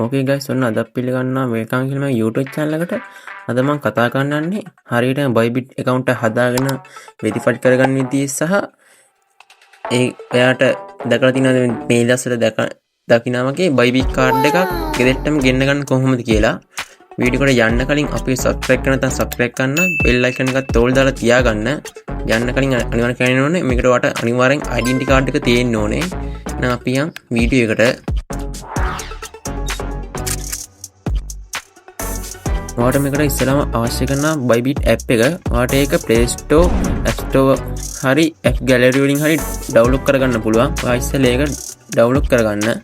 ඕකේ guys ඔන්න අද පිළිගන්නවා වෙල්කම් කියලා මගේ YouTube channel එකට. අද මම කතා කරන්න යන්නේ හරියටම Bybit account එක හදාගෙන verify කරගන්න විදිහ සහ ඒ එයාට දැකලා තියෙනවද මේ ඉලස්සට දකිනා වගේ Bybit card එකක් ගෙදරටම ගෙන්න ගන්න කොහොමද කියලා. වීඩියෝ එකට යන්න කලින් අපි subscribe කරන නැත්නම් subscribe කරන්න bell icon එකත් තෝල් දාලා තියාගන්න. යන්න කලින් අනිවාර්යෙන් කියන්න ඕනේ මේකට වට අනිවාර්යෙන් identity card එක තියෙන්න ඕනේ. එහෙනම් අපි යන් වීඩියෝ එකට. ඔයාට මේකට ඉස්සෙල්ලාම අවශ්‍ය කරන Bybit app එක ඔයාට ඒක Play Store, App Store හරි App Gallery වලින් හරි download කරගන්න පුළුවන්. ඔයා ඉස්සෙල්ලා ඒක download කරගන්න.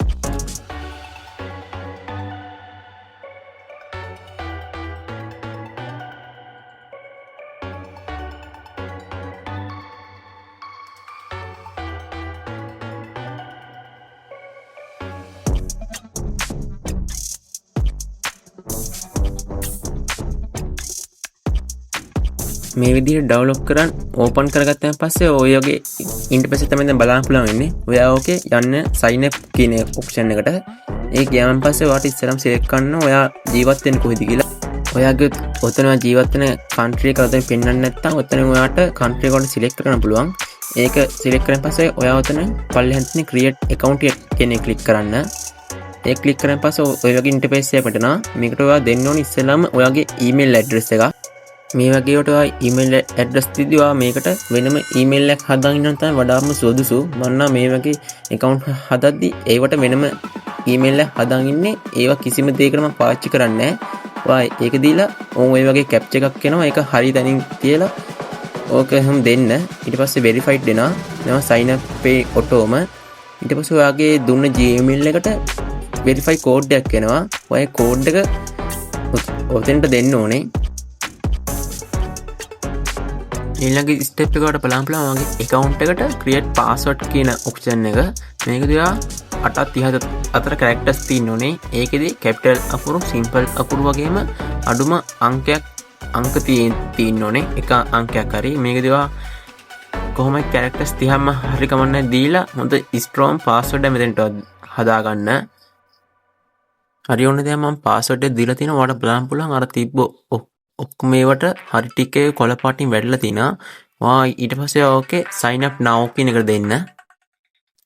මේ විදිහට ඩවුන්ලෝඩ් කරන් ඕපන් කරගත්තාන් පස්සේ ඔයගේ ඉන්ටර්ෆේස් එක තමයි දැන් බලන්න පුළුවන් වෙන්නේ. ඔයා ඕකේ යන්න sign up කියන ඔප්ෂන් එකට. ඒක ගියාන් පස්සේ ඔයාට ඉස්සරහම select කරන්න ඔයා ජීවත් වෙන්නේ කොහෙද කියලා. ඔයාගේ ඔතන ජීවත් වෙන country එක ඔතන පෙන්වන්න නැත්නම් ඔතන ඔයාට country එකට select කරන්න පුළුවන්. ඒක select කරන් පස්සේ ඔයා ඔතන පල්ලෙහාන් තියෙන create account කියන එක click කරන්න. ඒක click කරන් පස්සේ ඔයගේ ඉන්ටර්ෆේස් එක අපිට මේකට ඔයා දෙන්න ඕනේ ඉස්සෙල්ලාම ඔයාගේ email address එක. මේ වගේට ඔයා ඊමේල් ඇඩ්‍රස් දීදී ඔයා මේකට වෙනම ඊමේල් එකක් හදාගෙන ඉන්න තමයි වඩාත්ම සුදුසු. මම මේ වගේ account හදද්දි ඒවට වෙනම ඊමේල් එකක් හදාගෙන ඉන්නේ. ඒවා කිසිම දෙයකට මම පාවිච්චි කරන්නේ නැහැ. ඔයා ඒක දීලා ඔය වගේ captcha එකක් එනවා. ඒක හරි තැනින් තියලා ඕක හැම දෙන්න. ඊට පස්සේ verified දෙනවා. එනවා sign up pay auto-ම. ඊට පස්සේ ඔයාගේ දුන්න Gmail එකට verify code එකක් එනවා. ඔය code එක ඔතෙන්ට දෙන්න ඕනේ. ඊළඟ ස්ටෙප් එකට බලන්න වගේ account එකට create password කියන option එක. මේකදී ඔයා 8 34 characters තියෙන්න ඕනේ. ඒකෙදි capital අකුරු, simple අකුරු වගේම අඩුම අංක තියෙන්න ඕනේ. එක අංකයක් හරි. මේකදී ඔයා කොහොමද characters 30ම හරි කමන්නේ දීලා හොඳ strong password එක මෙතෙන්ට හදාගන්න. හරි ඕනේ දැන් මම password එක දීලා තිනවා. ඔයාලට බලන්න පුළුවන් අර තිබ්බ ඔක්කොම ඒවට හරි ටිකේ කොළ පාටින් වැටලා තිනා. වා ඊට පස්සේ ඕකේ sign up now කියන එකට දෙන්න.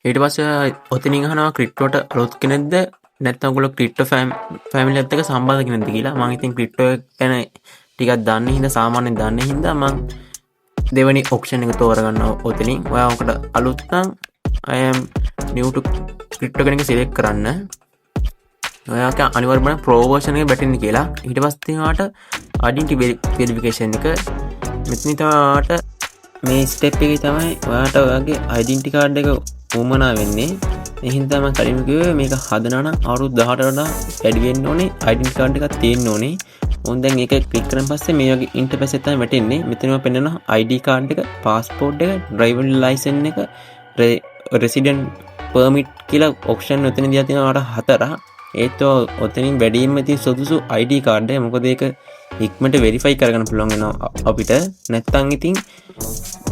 ඊට පස්සේ ඔතනින් අහනවා ක්‍රිප්ටෝට අලුත් කෙනෙක්ද නැත්නම් ඔයගොල්ලෝ ක්‍රිප්ටෝ ෆැමිලි එකත් එක්ක සම්බන්ධ කෙනෙක්ද කියලා. මම ඉතින් ක්‍රිප්ටෝ ගැන ටිකක් දන්නේ හින්දා සාමාන්‍යයෙන් දන්නේ හින්දා මම දෙවෙනි ඔප්ෂන් එක තෝරගන්නවා ඔතනින්. ඔයා ඔකට අලුත් නම් I am new to crypto කෙනෙක් select කරන්න. ඔයාට අනිවාර්යයෙන්ම pro version එක බැටෙන්න කියලා. ඊට පස්සේ ඔයාට identity verification එක මෙතනින් තමයි ඔයාට මේ step එකේ තමයි ඔයාට ඔයාගේ identity card එක උමනා වෙන්නේ. ඒ හින්දා මම කලින් කිව්වේ මේක හදනවා නම් අවුරුදු 18ට වඩා වැඩි වෙන්න ඕනේ. identity card එකක් තියෙන්න ඕනේ. මොන් දැන් ඒක ක්ලික් කරන් පස්සේ මේ වගේ ඉන්ටර්ෆේස් එක තමයි වැටෙන්නේ. මෙතනම පෙන්නනවා ID card එක, passport එක, driving license එක, resident permit කියලා option ඔතන දිහා තියෙනවා හතරක්. ඒත් ඔතනින් වැඩිම ඉතින් සුදුසු ID card එක. මොකද ඒක ඉක්මනට verify කරගන්න පුළුවන් වෙනවා අපිට. නැත්නම් ඉතින්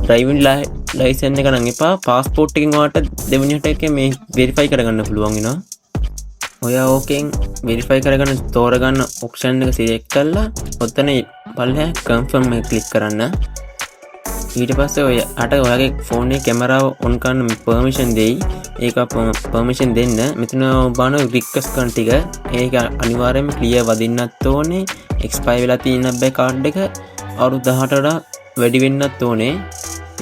driving license එක නම් එපා. passport එකෙන් ඔයාලට දෙවෙනියට එකේ මේ verify කරගන්න පුළුවන් වෙනවා. ඔයා ඕකෙන් verify කරගන්න තෝරගන්න option එක select කරලා ඔතන පල්ලෙහා confirm එක click කරන්න. ඊට පස්සේ ඔයාගේ ෆෝන් එකේ කැමරාව on කරන්න permission දෙයි. ඒක permission දෙන්න. මෙතන බලන request කරන ටික ඒක අනිවාර්යයෙන්ම clear වදින්නත් ඕනේ. expire වෙලා තියෙන බෑ card එක අවුරුදු 18ට වඩා වැඩි වෙන්නත් ඕනේ.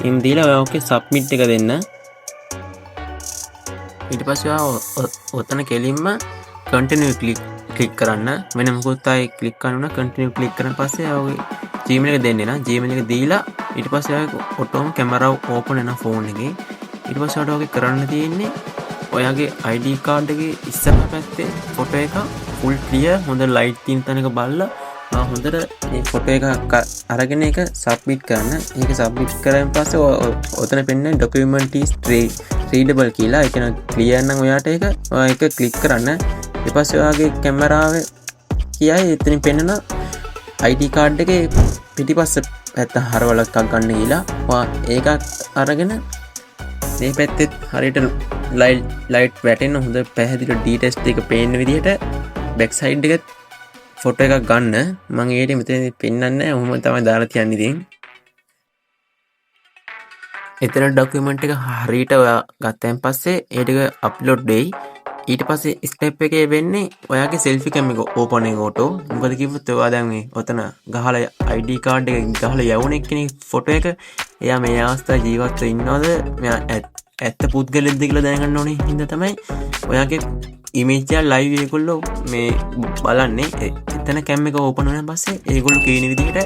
එහෙම දීලා ඔයා ඔකේ submit එක දෙන්න. ඊට පස්සේ ඔතන කෙලින්ම continue click කරන්න. වෙන මොකොත් ආයේ click කරනවා continue click කරන පස්සේ ඔයාගේ Gmail එක දෙන්නේ නා. Gmail එක දීලා ඊට පස්සේ ඔයාගේ ඔටෝම කැමරාව ඕපන් වෙන ෆෝන් එකේ. ඊට පස්සේ ඔයාට ඔගේ කරන්න තියෙන්නේ ඔයාගේ ID card එකේ ඉස්සරහ පැත්තේ ෆොටෝ එක full clear හොඳ light තියෙන තැනක බලලා හොඳට මේ ෆොටෝ එක අරගෙන ඒක submit කරන්න. ඒක submit කරාන් පස්සේ ඔතන පෙන්නේ document is readable කියලා. ඒ කියන්නේ clear නම් ඔයාට ඒක click කරන්න. ඊට පස්සේ ඔයාගේ කැමරාවේ කියයි එතනින් පෙන්නන ID card එකේ පිටිපස්ස පැත්ත හරවලා එකක් ගන්න කියලා. ඒක අරගෙන මේ පැත්තෙත් හරියට ලයිට් වැටෙන්න හොඳ පැහැදිලි ඩීටෙල්ස් ටික පේන විදිහට බැක් සයිඩ් එක ෆොටෝ එකක් ගන්න. මම ඒකට මෙතන පෙන්නන්නේ නැහැ. ඔහොම තමයි දාලා තියන්නේ ඉතින්. එතන ඩොකියුමන්ට් එක හරියට ඔයා ගත්තයින් පස්සේ ඒ ටික අප්ලෝඩ් වෙයි. ඊට පස්සේ ස්ටෙප් එකේ වෙන්නේ ඔයාගේ සෙල්ෆි කැම් එක ඕපන් එක ෆොටෝ. මොකද කිව්වොත් ඔයා දැන් මේ ඔතන ගහලා ID කාඩ් එක ගහලා යවුන එක්කනේ ෆොටෝ එක. එයා මේ අවස්ථාවේ ජීවත්ව ඉන්නවද? මෙයා ඇත්ත පුද්ගලෙක්ද කියලා දැනගන්න ඕනේ. හින්දා තමයි ඔයාගේ ඉමේජ් එක ලයිව් ඒගොල්ලෝ මේ බලන්නේ. එතන කැම් එක ඕපන් වුණාන් පස්සේ ඒගොල්ලෝ කියන විදිහට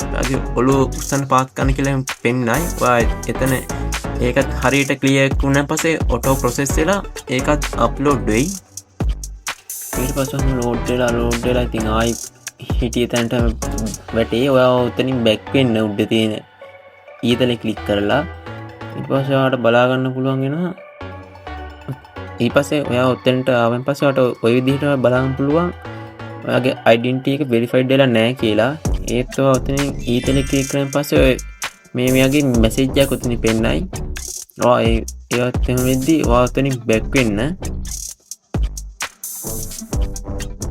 ඔයාගේ ඔළුව උස්සන්න පාත් කරන්න කියලා පෙන්නයි. ඔයා එතන ඒකත් හරියට ක්ලියර් වුණාන් පස්සේ ඔටෝ ප්‍රොසෙස් වෙලා ඒකත් අප්ලෝඩ් වෙයි. ඊට පස්සේ ලෝඩ් වෙලා ඉතින් ආයි හිටිය තැනට වැටේ. ඔයා උතනින් බැක් වෙන්න උඩ තියෙන ඊතලේ ක්ලික් කරලා ඊට පස්සේ ඔයාලට බලා ගන්න පුළුවන් වෙනවා. ඊට පස්සේ ඔයා උතෙන්ට ආවෙන් පස්සේ ඔයාලට ওই විදිහට බලා ගන්න පුළුවන් ඔයාගේ ඩෙන්ටිටි එක වෙරිෆයිඩ් වෙලා නැහැ කියලා. ඒත් ඔයා උතනින් ඊතලේ ක්ලික් කරන් පස්සේ මේ මෙයාගේ මැසේජ් එකක් උතනින් පෙන්නයි. ඔයා ඒවත් එහෙම වෙද්දි ඔයා උතනින් බැක් වෙන්න.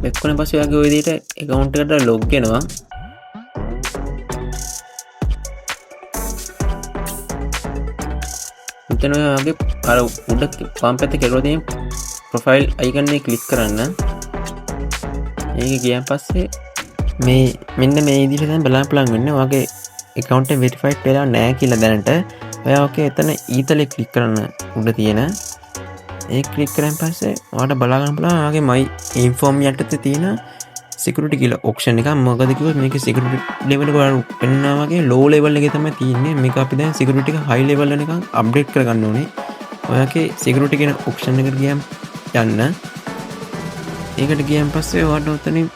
බැක් වුණාන් පස්සේ ඔයාගේ ওই විදිහට account එකට log වෙනවා. එතන ඔයාගේ අර උඩ වම් පැත්තේ කෙරුවා තියෙන ප්‍රොෆයිල් අයිකන් එක ක්ලික් කරන්න. ඒක ගියන් පස්සේ මේ මෙන්න මේ විදිහට දැන් බලන්න පුළුවන් වෙන්නේ ඔයාගේ account එක verified වෙලා නැහැ කියලා දැනට. ඔයා ඔකේ එතන ඊතලේ ක්ලික් කරන්න උඩ තියෙන. ඒක ක්ලික් කරන් පස්සේ ඔයාලට බලා ගන්න පුළුවන් ඔයාගේ my inform යටතේ තියෙන security කියලා option එක. මොකද කිව්වොත් මේකේ security level එක ඔයාලා පෙන්නවා වගේ low level එකේ තමයි තියෙන්නේ. මේක අපි දැන් security එක high level එකකට update කරගන්න ඕනේ. ඔයාගේ security කියන option එකට ගියම් යන්න. ඒකට ගියන් පස්සේ ඔයාලට උතනින්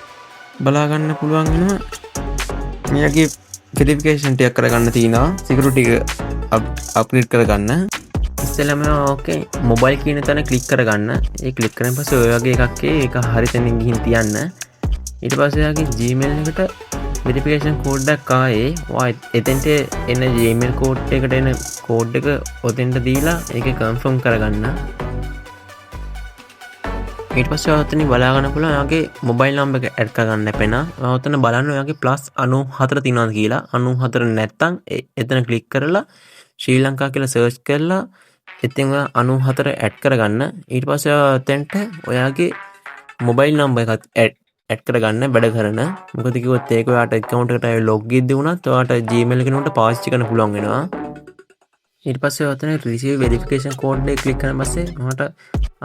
බලා ගන්න පුළුවන් වෙනවා මෙයාගේ verification ටික කරගන්න තියෙනවා. security එක upgrade කරගන්න. ඉස්සෙල්ලාම ඕකේ මොබයිල් කියන තැන ක්ලික් කරගන්න. ඒ ක්ලික් කරන් පස්සේ ඔය වගේ එකක් ඒක හරි තැනින් ගිහින් තියන්න. ඊට පස්සේ ඔයාගේ Gmail එකට verification code එකක් ආයේ ඔයා එතෙන්ට එන Gmail code එකට එන code එක ඔතෙන්ට දීලා ඒක confirm කරගන්න. ඊට පස්සේ ඔතනින් බලා ගන්න පුළුවන් ඔයාගේ මොබයිල් නම්බර් එක ඇඩ් කරගන්න එපෙනා. ඔතන බලන්න ඔයාගේ +94 තියෙනවද කියලා. 94 නැත්තම් එතන ක්ලික් කරලා ශ්‍රී ලංකා කියලා සර්ච් කරලා එතෙන් 94 ඇඩ් කරගන්න. ඊට පස්සේ ඔතෙන්ට ඔයාගේ මොබයිල් නම්බර් එකත් ඇඩ් කරගන්න වැඩ කරන. මොකද කිව්වොත් ඒක ඔයාට account එකට log වෙද්දී වුණත් ඔයාට Gmail එකේ උන්ට පාවිච්චි කරන්න පුළුවන් වෙනවා. ඊට පස්සේ ඔතන receive verification code එක ක්ලික් කරන පස්සේ ඔයාට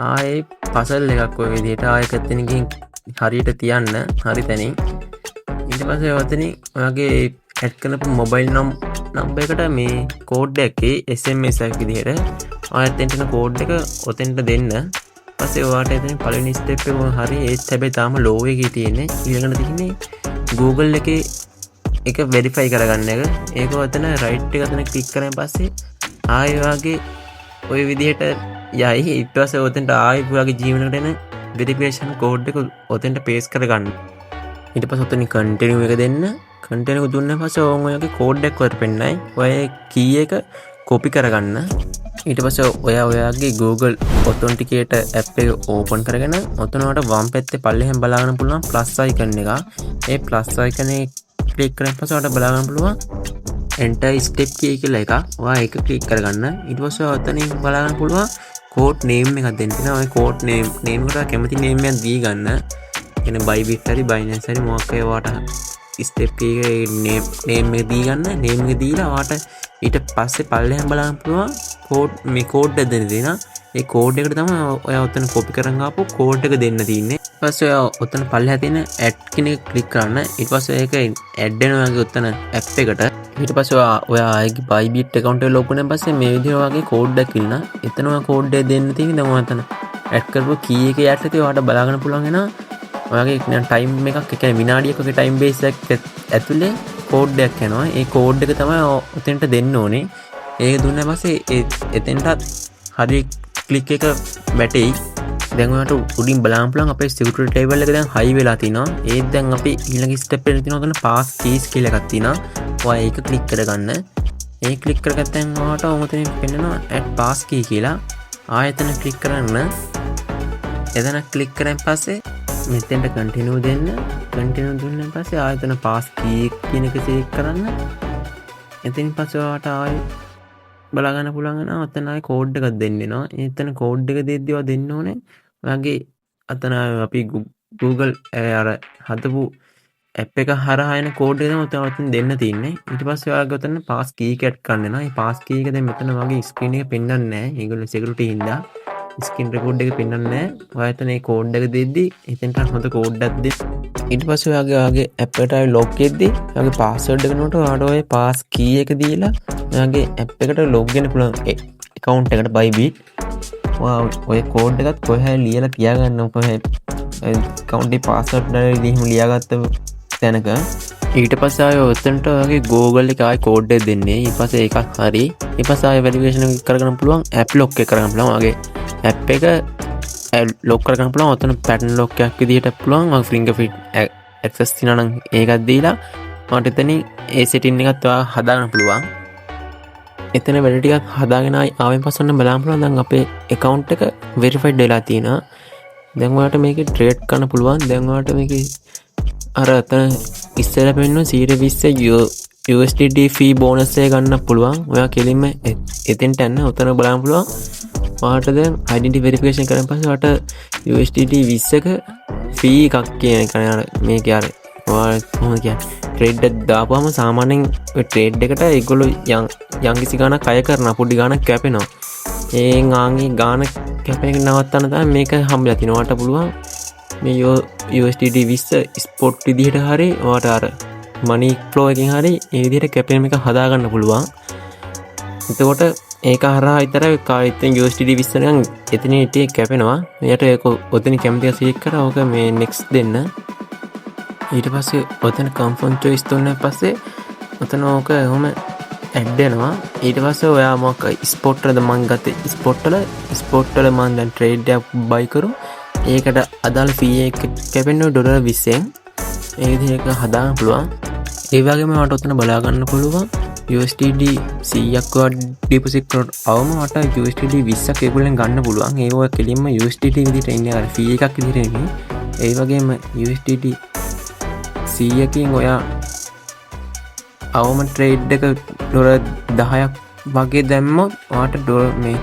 ආයේ puzzle එකක් ඔය විදිහට ආයෙත් එතන ගිහින් හරියට තියන්න හරි තැනින්. ඊට පස්සේ ඔතනින් ඔයාගේ ඇඩ් කරපු මොබයිල් නම්බර් එකට මේ කෝඩ් එකේ SMS එකක් විදිහට ආයෙත් එතන කෝඩ් එක ඔතෙන්ට දෙන්න. පස්සේ ඔයාට එතන පළවෙනි ස්ටෙප් එක හරි ඒත් හැබැයි තාම low එකේ තියෙන්නේ. ඊළඟට තියෙන්නේ Google එකේ එක verify කරගන්න එක. ඒක ඔතන right එක අතන ක්ලික් කරන් පස්සේ ආයෙ ඔයාගේ ඔය විදිහට යයි. ඊට පස්සේ ඔතෙන්ට ආයෙ ඔයාගේ Gmail එකට එන verification code එක ඔතෙන්ට paste කරගන්න. ඊට පස්සේ ඔතන continue එක දෙන්න. continue එක දුන්නා පස්සේ ඔයාගේ code එක ඔතන පෙන්නයි. ඔය key එක copy කරගන්න. ඊට පස්සේ ඔයාගේ Google Authenticator app එක open කරගෙන ඔතන ඔයාලට වම් පැත්තේ පල්ලෙහෙන් බලා ගන්න පුළුවන් plus icon එක. ඒ plus icon එක ක්ලික් කරන් පස්සේ ඔයාලට බලා ගන්න පුළුවන් enter step key කියලා එකක්. ඔයා ඒක ක්ලික් කරගන්න. ඊට පස්සේ ඔතනින් බලා ගන්න පුළුවන් code name එකක් දෙන්න තියෙනවා. ඔය code name එකට කැමති name එකක් දී ගන්න. කියන්නේ Bybit හරි Binance හරි මොකක් හරි ඔයාට step key එකේ name එක දී ගන්න. name එක දීලා ඔයාට ඊට පස්සේ පල්ලෙහාම බලන්න පුළුවන් code එක දෙන්න දෙනවා. ඒ code එකට තමයි ඔයා ඔතන copy කරන් ආපු code එක දෙන්න තියෙන්නේ. ඊට පස්සේ ඔයා ඔතන පල්ලෙහා තියෙන add කියන එක click කරන්න. ඊට පස්සේ ඒක add වෙනවා වගේ ඔතන app එකට. ඊට පස්සේ ඔයා ආයේ Bybit account එක log වුණාන් පස්සේ මේ විදිහට වගේ code එකක් ඉන්න. එතන ඔයා code එක දෙන්න තියෙන්නේ. දැන් ඔයා එතන add කරපු key එක යටතේ ඔයාට බලා ගන්න පුළුවන් වෙනවා. ඔයාගේ time එකක් ඒ කියන්නේ විනාඩියක වගේ time base එකක් ඇතුලේ කෝඩ් එකක් යනවා. ඒ කෝඩ් එක තමයි ඔතෙන්ට දෙන්න ඕනේ. ඒක දුන්නා පස්සේ එතෙන්ටත් හරි ක්ලික් එක වැටෙයි. දැන් ඔයාලට උඩින් බලන්න පුළුවන් අපේ security level එක දැන් high වෙලා තිනවා. ඒත් දැන් අපි ඊළඟ step එකට තියෙනවා ඔතන pass keys කියලා එකක් තියෙනවා. ඔයා ඒක ක්ලික් කරගන්න. ඒ ක්ලික් කරගත්තන් ඔයාලට ඔතනින් පෙන්නනවා add pass key කියලා. ආයෙත් එතන ක්ලික් කරන්න. එතන ක්ලික් කරන් පස්සේ මෙතෙන්ට කන්ටිනියු දෙන්න. කන්ටිනියු දුන්නාන් පස්සේ ආයතන පාස් කී කියන එක සේව් කරන්න. එතනින් පස්සේ ඔයාලට ආයි බලා ගන්න පුළුවන් වෙනවා. අතන ආයි කෝඩ් එකක් දෙන්න වෙනවා. එතන කෝඩ් එක දෙද්දී ඔයා දෙන්න ඕනේ ඔයාගේ අතන අපි Google අර හදපු ඇප් එක හරහා එන කෝඩ් එක තමයි ඔතන දෙන්න තියෙන්නේ. ඊට පස්සේ ඔයාගේ ඔතන පාස් කී එක ඇඩ් කරන්න වෙනවා. මේ පාස් කී එක දැන් මෙතන වගේ ස්ක්‍රීන් එකේ පෙන්වන්නේ නැහැ. ඒගොල්ලෝ සිකියුරිටි හින්දා ස්ක්‍රීන් රෙකෝඩ් එක පෙන්වන්නේ නැහැ. ඔයා එතන මේ කෝඩ් එක දෙද්දී එතෙන්ට හොඳ කෝඩ් එකක් දෙන්න. ඊට පස්සේ ඔයාගේ ඇප් එකට ආයි ලොග් වෙද්දී ඔයාගේ පාස්වර්ඩ් එක නෝට ඔයාට ඔය පාස් කී එක දීලා ඔයාගේ ඇප් එකට ලොග් වෙන්න පුළුවන් account එකට Bybit. ඔය කෝඩ් එකත් කොහේ ලියලා තියාගන්න කොහේ account එකේ password එක එහෙම ලියාගත්ත තැනක ඊට පස්සේ ආයෙ ඔතනට ඔයාගේ Google එක ආයෙ කෝඩ් එක දෙන්නේ. ඊට පස්සේ ඒකත් හරි. ඊට පස්සේ ආයෙ වෙරිෆිකේෂන් එක කරගන්න පුළුවන් app lock එක කරගන්න පුළුවන්. ඔයාගේ app එක lock කරගන්න පුළුවන්. ඔතන pattern lock එකක් විදිහට පුළුවන්. ඔයාගේ fingerprint access තියනවා නම් ඒකත් දීලා මට එතනින් ඒ setting එකත් ඔයා හදාගන්න පුළුවන්. එතන වැඩ ටිකක් හදාගෙන ආවෙන් පස්සේ ඔන්න බලන්න පුළුවන් දැන් අපේ account එක verified වෙලා තියෙනවා. දැන් ඔයාලට මේකේ trade කරන්න පුළුවන්. දැන් ඔයාලට මේකේ අර අතන ඉස්සෙල්ලා පෙන්නන 120 USDT fee bonus එක ගන්න පුළුවන්. ඔයා කෙලින්ම එතෙන්ට යන්න උතන බලන්න පුළුවන්. ඔයාලට දැන් identity verification කරන් පස්සේ ඔයාලට USDT 20ක fee එකක් කියන එක අර මේකේ අර ඔයාලා කොහොමද කියන්නේ ට්‍රේඩ් එක දාපුවම සාමාන්‍යයෙන් ඔය ට්‍රේඩ් එකට ඒගොල්ලෝ යම් කිසි ගාණක් අය කරනවා. පොඩි ගාණක් කැපෙනවා. ඒ ආන්ගේ ගාණ කැපෙන එක නවත්තන්න තමයි මේක හම්බෙලා තිනවා. ඔයාලට පුළුවන් මේ USDT 20 ස්පොට් විදිහට හරි ඔයාලට අර මනි ෆ්ලෝ එකකින් හරි ඒ විදිහට කැපෙන එක හදාගන්න පුළුවන්. එතකොට ඒක හරහා විතරයි කායිතෙන් USDT 20 නම් එතන ඉතින් කැපෙනවා. මෙයට ඒක ඔතන කැමතිව සීක් කරා. ඕක මේ next දෙන්න. ඊට පස්සේ ඔතන confirm choice දුන්නාන් පස්සේ ඔතන ඕක එහෙම ඇඩ් වෙනවා. ඊට පස්සේ ඔයා මොකක් ස්පොට් වලද මං ගත්තේ ස්පොට් වල මං දැන් ට්‍රේඩ් එකක් buy කරු. ඒකට අදාළ fee එක කැපෙන්නේ $20ෙන්. ඒ විදිහට හදාගන්න පුළුවන්. ඒ වගේම මට ඔතන බලා ගන්න පුළුවන් USDT 100ක් වත් ඩිපොසිට් කරොත් අවම මට USDT 20ක් ඒගොල්ලෙන් ගන්න පුළුවන්. ඒක ඔය කෙලින්ම USDT විදිහට ඉන්නේ අර fee එකක් විදිහට නෙමෙයි. ඒ වගේම USDT 100කින් ඔයා අවම ට්‍රේඩ් එක $10ක් වගේ දැම්මොත් ඔයාට මේ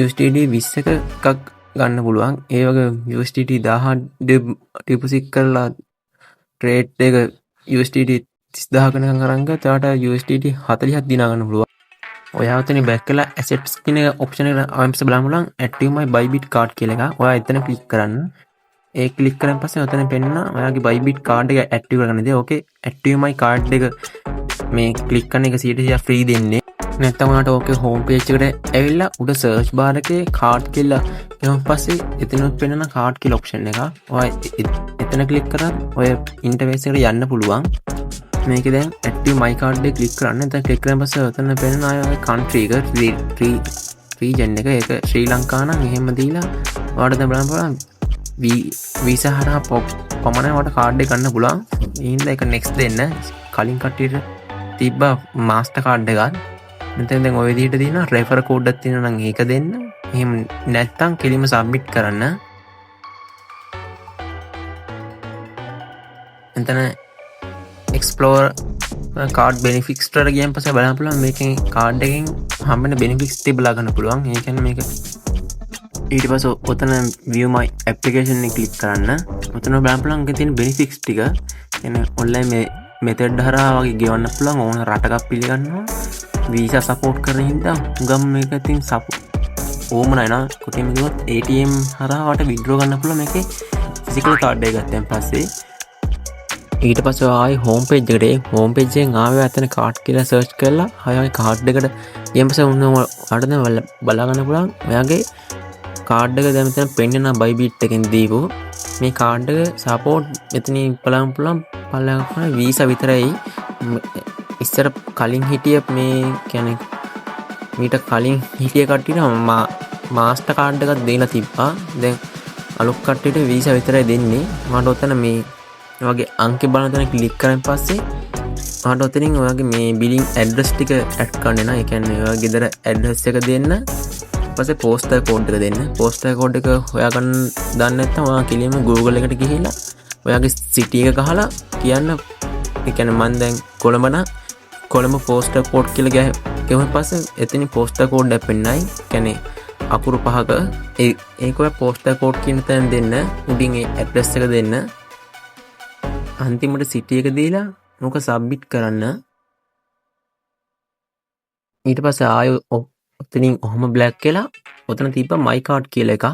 USDT 20ක එකක් ගන්න පුළුවන්. ඒ වගේ USDT 1000 ඩිපොසිට් කරලා ට්‍රේඩ් එක USDT 30000 කනකම් අරන් ගත්තා. ඔයාට USDT 40ක් දිනා ගන්න පුළුවන්. ඔයා උතනින් බෑක් කරලා assets කියන ඔප්ෂන් එක ආවම්ස බලන්න පුළුවන්. active my Bybit card කියලා එක. ඔයා එතන ක්ලික් කරන්න. ඒ ක්ලික් කරන් පස්සේ ඔතන පෙන්නන ඔයාගේ Bybit card එක active කරගන්නද. Okay active my card එක මේ ක්ලික් කරන එක 100% free දෙන්නේ. නැත්නම් ඔයාලට ඕකේ home page එකට ඇවිල්ලා උඩ search bar එකේ card කියලා ඊට පස්සේ එතනත් පෙන්නන card කියලා option එක. ඔයා එතන ක්ලික් කරා ඔය interface එකට යන්න පුළුවන්. මේකේ දැන් active my card එක ක්ලික් කරන්න. එතන ක්ලික් කරන් පස්සේ ඔතන පෙන්නන අය country එක region එක ඒක ශ්‍රී ලංකා නම් එහෙම දීලා ඔයාලට දැන් බලන්න පුළුවන් වීසා හරහා පමණයි ඔයාලට කාඩ් එක ගන්න පුළුවන්. ඊයින්ද ඒක next දෙන්න. කලින් කට්ටියට තිබ්බ master card එකක්. මෙතන දැන් ওই විදිහට තියෙනවා refer code එකක් තියෙනවා නම් ඒක දෙන්න. එහෙම නැත්නම් කෙලින්ම submit කරන්න. එතන explore card benefits වල ගියන් පස්සේ බලන්න පුළුවන් මේකෙන් card එකෙන් හම්බෙන benefits තිබලා ගන්න පුළුවන්. ඒ කියන්නේ මේක ඊට පස්සේ ඔතන view my application එක ක්ලික් කරන්න. ඔතන බලන්න පුළුවන් මේකේ තියෙන benefits ටික. කියන්නේ online මේ method හරහා වගේ ගෙවන්න පුළුවන්. ඕන රටකක් පිළිගන්නවා. visa support කරන හින්දා ගම් මේක තින් ඕම නයිනා කොටින්ම කිව්වොත් ATM හරහා වට withdraw ගන්න පුළුවන් මේකේ physical card එක ගත්තන් පස්සේ. ඊට පස්සේ ආයි home page එකට home page එකෙන් ආවේ අතන card කියලා search කරලා ආයි card එකට ඊයන් පස්සේ ඔයාලට දැන් බලා ගන්න පුළුවන් ඔයාගේ card එක දැන් මෙතන පෙන්නන Bybit එකෙන් දීපු මේ card එක support මෙතනින් බලන්න පුළුවන් පළවෙනි visa විතරයි. ඉස්සර කලින් හිටිය මේ කියන්නේ මීට කලින් හිටිය කට්ටියට මාස්ටර් කාඩ් එකක් දීලා තිබ්බා. දැන් අලුත් කට්ටියට වීසා විතරයි දෙන්නේ. මට ඔතන මේ වගේ අංක බලන තැන ක්ලික් කරන් පස්සේ මට ඔතනින් ඔයාගේ මේ බිලින් ඇඩ්‍රස් ටික ඇඩ් කරන්න එනවා. ඒ කියන්නේ ඔයාගේ ගෙදර ඇඩ්‍රස් එක දෙන්න. පස්සේ පෝස්ටර් කෝඩ් එක දෙන්න. පෝස්ටර් කෝඩ් එක හොයාගන්න දන්නේ නැත්නම් ඔයා කෙලින්ම Google එකට ගිහිල්ලා ඔයාගේ සිටි එක ගහලා කියන්න. ඒ කියන්නේ මම දැන් කොළඹ නම් කොළඹ පෝස්ටර් කෝඩ් කියලා ගහුවන් පස්සේ එතනින් පෝස්ටර් කෝඩ් එක පෙන්නයි. කියන්නේ අකුරු 5ක ඒක ඔය පෝස්ටර් කෝඩ් කියන තැන දෙන්න. උඩින් ඒ ඇඩ්‍රස් එක දෙන්න. අන්තිමට සිටි එක දීලා මොක සබ්මිට් කරන්න. ඊට පස්සේ ආයෙ ඔතනින් ඔහම බ්ලැක් කියලා ඔතන තිබ්බා my card කියලා එක.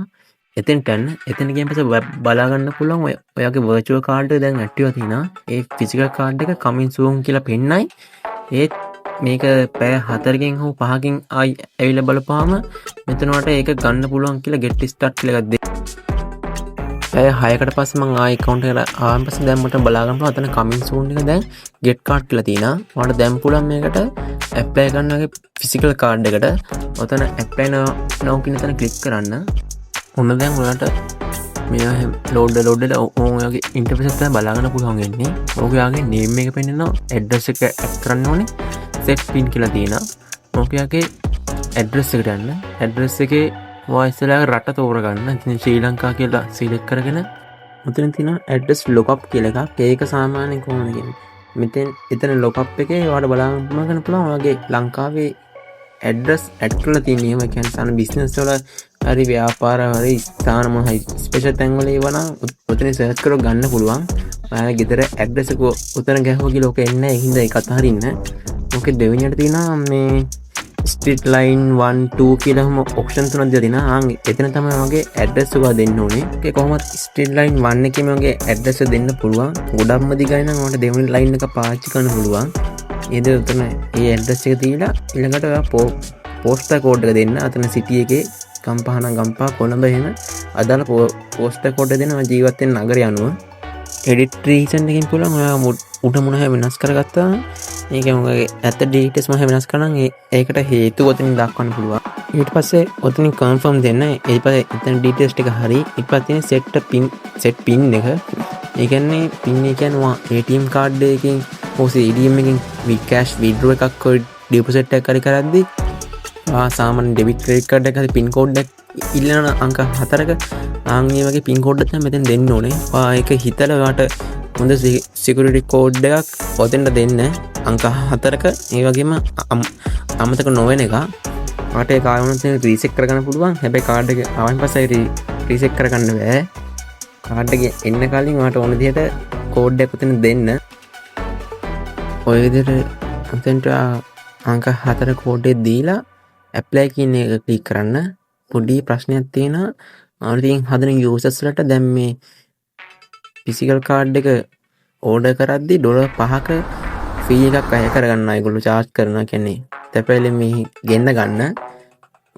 එතෙන්ට යන්න. එතන ගියන් පස්සේ බලා ගන්න පුළුවන් ඔයාගේ virtual card එක දැන් ඇක්ටිව් තියෙනවා. ඒ physical card එක coming soon කියලා පෙන්නයි. ඒත් මේක පැය 4කින් හෝ 5කින් ආයි ඇවිල්ලා බලපුවාම මෙතන වට ඒක ගන්න පුළුවන් කියලා get start කියලා එකක් දෙන්න. පැය 6කට පස්සේ මම ආයි account එකට ආවන් පස්සේ දැන් මට බලා ගන්න පුළුවන්. අතන coming soon එක දැන් get card කියලා තියෙනවා. මට දැන් පුළුවන් මේකට apply කරන්න වගේ physical card එකට. ඔතන apply now කියන තැන click කරන්න. ඔන්න දැන් ඔයාලට මේ load ඔයාගේ interface එක බලා ගන්න පුළුවන් වෙන්නේ. ඔයාගේ name එක පෙන්නනවා. address එක add කරන්න ඕනේ. set pin කියලා තියෙනවා. ඔයාගේ address එකට යන්න. address එකේ වයිසලා රට තෝරගන්න. ඉතින් ශ්‍රී ලංකා කියලා select කරගෙන මෙතන තියෙනවා address lookup කියලා එකක්. ඒක සාමාන්‍යයෙන් කොහොමද කියන්නේ? එතන lookup එකේ ඔයාලට බලන්න පුළුවන් ඔයාගේ ලංකාවේ address add කරලා තියෙන ඒවා කියන්නේ සාන business වල හරි ව්‍යාපාර හරි ස්ථාන මොන හරි ස්පෙෂල් තැන් වල ඒවා නම් ඔතන search කරලා ගන්න පුළුවන්. ඔයාලා ගෙදර address එක උතන ගැහුවා කියලා ඔක එන්නේ නැහැ. ඒ හින්දා ඒක අතහරින්න. ඔකේ දෙවෙනියට තියෙනවා මේ ස්ට්‍රීට් ලයින් 1 2 කියලා හැම ඔප්ෂන් තුනක් දීලා තිනවා. එතන තමයි මගේ ඇඩ්‍රස් එක දෙන්න ඕනේ. ඒක කොහොමද ස්ට්‍රීට් ලයින් 1 එකේ මගේ ඇඩ්‍රස් එක දෙන්න පුළුවන්. ගොඩක්ම දිගයි නම් මට දෙවෙනි ලයින් එක පාවිච්චි කරන්න පුළුවන්. ඒද උතන මේ ඇඩ්‍රස් එක දීලා ඊළඟට ඔයා පෝස්ටර් කෝඩ් එක දෙන්න. අතන සිටි එකේ ගම්පහ නම් ගම්පහ කොළඹ එහෙම අදාළ පෝස්ටර් කෝඩ් එක දෙන්න. මම ජීවත් වෙන නගරය අනුව එඩිට් රීසන් එකකින් පුළුවන් ඔයා උඩ මොන හැම වෙනස් කරගත්තා මේක මගේ ඇත්ත ඩීටේල්ස් මම වෙනස් කරනම් ඒකට හේතු ඔතනින් දක්වන්න පුළුවන්. ඊට පස්සේ ඔතනින් කන්ෆර්ම් දෙන්න. ඊට පස්සේ එතන ඩීටේල්ස් ටික හරි. ඊට පස්සේ set pin එක. ඒ කියන්නේ pin එක කියන්නේ ATM card එකකින් OCDM එකකින් cash withdraw එකක් deposit එකක් කරද්දී සාමාන්‍ය debit credit card එකක pin code එක ඉල්ලන අංක 4ක ආන්ගේ වගේ pin code එක තමයි මෙතෙන් දෙන්න ඕනේ. ඒක හිතලා ඔයාට හොඳ security code එකක් ඔතෙන්ට දෙන්න අංක 4ක. ඒ වගේම අමතක නොවන එක. ඔයාට ඒක ආයෙත් රීසෙට් කරගන්න පුළුවන්. හැබැයි කාඩ් එක ආවන් පස්සේ රීසෙට් කරගන්න බෑ. කාඩ් එක එන්න කලින් ඔයාට ඕන විදිහට කෝඩ් එක ඔතන දෙන්න. ඔය විදිහට ඔතෙන්ට අංක 4 කෝඩ් එක දීලා apply කියන එක ක්ලික් කරන්න. පොඩි ප්‍රශ්නයක් තියෙනවා. අනිතින් හදන users වලට දැන් මේ physical card එක order කරද්දී $5ක fee එකක් අය කරගන්නවා. ඒගොල්ලෝ charge කරනවා කියන්නේ තැපැලේ මේ ගෙන්න ගන්න.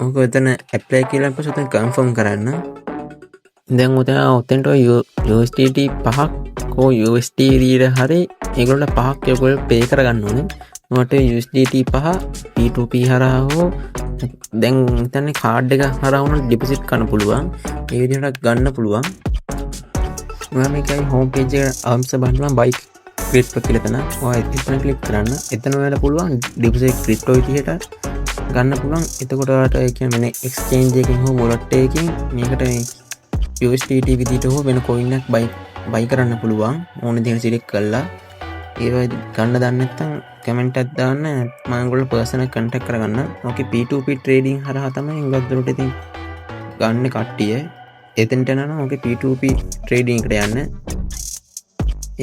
ඔක එතන apply කියලා පස්සේ ඔතන confirm කරන්න. දැන් ඔතෙන්ට USDT 5ක් හෝ USD රීඩර් හරි ඒගොල්ලෝ 5ක් ඒගොල්ලෝ pay කරගන්න ඕනේ. මට USDT 5 P2P හරහා හෝ දැන් හිතන්නේ කාඩ් එක හරහා වුණා ඩිපොසිට් කරන්න පුළුවන්. ඒ විදිහට ගන්න පුළුවන්. මම මේකයි හෝම් පේජ් එක ආම්ස බලන්න බයික් ක්‍රිප්ටෝ කියලා තන. ඔයා එතන ක්ලික් කරන්න. එතන ඔයාලා පුළුවන් ඩිපොසිට් ක්‍රිප්ටෝ විදිහට ගන්න පුළුවන්. එතකොට ඔයාලට ඒ කියන්නේ එක්ස්චේන්ජ් එකකින් හෝ වොලට් එකකින් මේකට මේ USDT විදිහට හෝ වෙන කොයින් එකක් බයි කරන්න පුළුවන්. ඕන දේ සිලෙක්ට් කරලා ඒවා ගන්න දන්නේ නැත්නම් කමෙන්ට් එකක් දාන්න. මම ඔයගොල්ලෝ පර්සනල් කන්ටැක්ට් කරගන්න. ඕකේ P2P ට්‍රේඩින් හරහා තමයි උගද්දරට ඉතින් ගන්න කට්ටිය. එතෙන්ට යනවා ඕකේ P2P ට්‍රේඩින් එකට යන්න.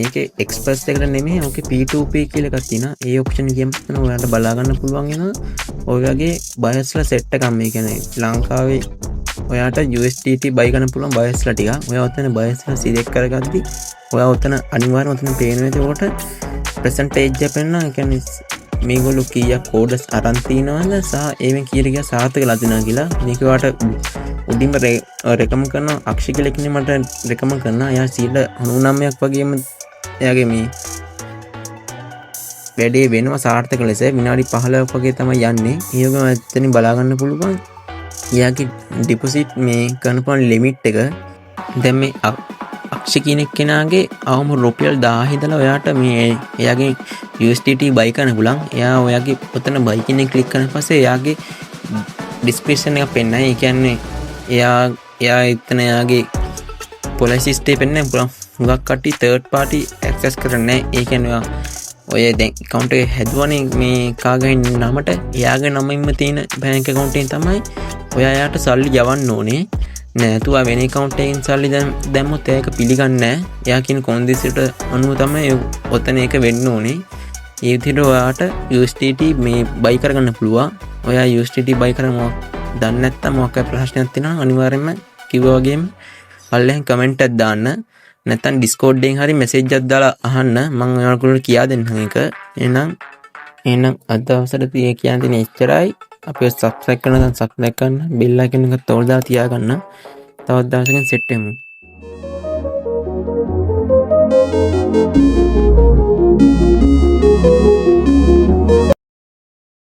ඒකේ එක්ස්ප්‍රස් එකට නෙමෙයි ඕකේ P2P කියලා එකක් තියෙනවා. ඒ ඔප්ෂන් එකෙන් තමයි ඔයාලට බලා ගන්න පුළුවන් වෙනවා. ඔය වගේ බයස්ලා සෙට් එකක් මේ කියන්නේ ලංකාවේ ඔයාට USDT බයි ගන්න පුළුවන් බයස්ලා ටික. ඔයා ඔතන බයස්ලා සිලෙක්ට් කරගද්දි ඔයා ඔතන අනිවාර්යයෙන් ඔතන පේනවා. ඒකට percentage එක පෙන්නන කියන්නේ මේගොල්ලෝ කීයක් කෝඩස් අරන් තියනවද සහ ඒවෙන් කීයට ගියා සාර්ථක ලදිනා කියලා. මේක ඔයාට උඩින්ම රෙකමන්ඩ් කරන අක්ෂි කියලා කෙනෙක් මට රෙකමන්ඩ් කරනවා. එයා 99ක් වගේම එයාගේ මේ වැඩේ වෙනවා සාර්ථක ලෙස. විනාඩි 15ක් වගේ තමයි යන්නේ. ඒක මම එතනින් බලා ගන්න පුළුවන්. එයාගේ ඩිපොසිට් මේ කරන පුළුවන් ලිමිට් එක දැන් මේ අක්ෂි කෙනෙක් කෙනාගේ අවම රුපියල් 1000 ඉඳලා ඔයාට මේ එයාගේ USDT බයි කරන්න පුළුවන්. එයා ඔයාගේ ඔතන බයි කියන එක ක්ලික් කරන පස්සේ එයාගේ ඩිස්ක්‍රිප්ෂන් එක පෙන්නයි. ඒ කියන්නේ එයා එතන එයාගේ පොලිසිස්ටේ පෙන්නන්නේ හුඟක් කට්ටිය තර්ඩ් පාර්ටි ඇක්සස් කරන්නේ. ඒ කියන්නේ ඔය දැන් account එක හැදුවනේ මේ කාගේ නමට එයාගේ නමින්ම තියෙන බැංක් account එකෙන් තමයි ඔයාට සල්ලි යවන්න ඕනේ. නැතුව වෙන account එකකින් සල්ලි දැම්මොත් ඒක පිළිගන්නේ නැහැ. එයා කියන කොන්දේසියට අනුව තමයි ඔතන ඒක වෙන්න ඕනේ. ඒ විදිහට ඔයාට USDT මේ buy කරගන්න පුළුවන්. ඔයා USDT buy කරනවා දන්නේ නැත්නම් මොකක් ප්‍රශ්නයක් තියෙනවා අනිවාර්යයෙන්ම කිව්වා වගේම පල්ලෙන් කමෙන්ට් එකක් දාන්න. නැත්නම් Discord එකෙන් හරි මැසේජ් එකක් දාලා අහන්න. මම ඔයාලට කියා දෙන්නම් ඒක. එහෙනම් අද අවසරදී කියන්න තියෙන එච්චරයි. අපිව subscribe කරන්න නම් subscribe කරන්න. bell icon එක තෝරලා තියාගන්න. තවත් දවසකින් සෙට් වෙමු.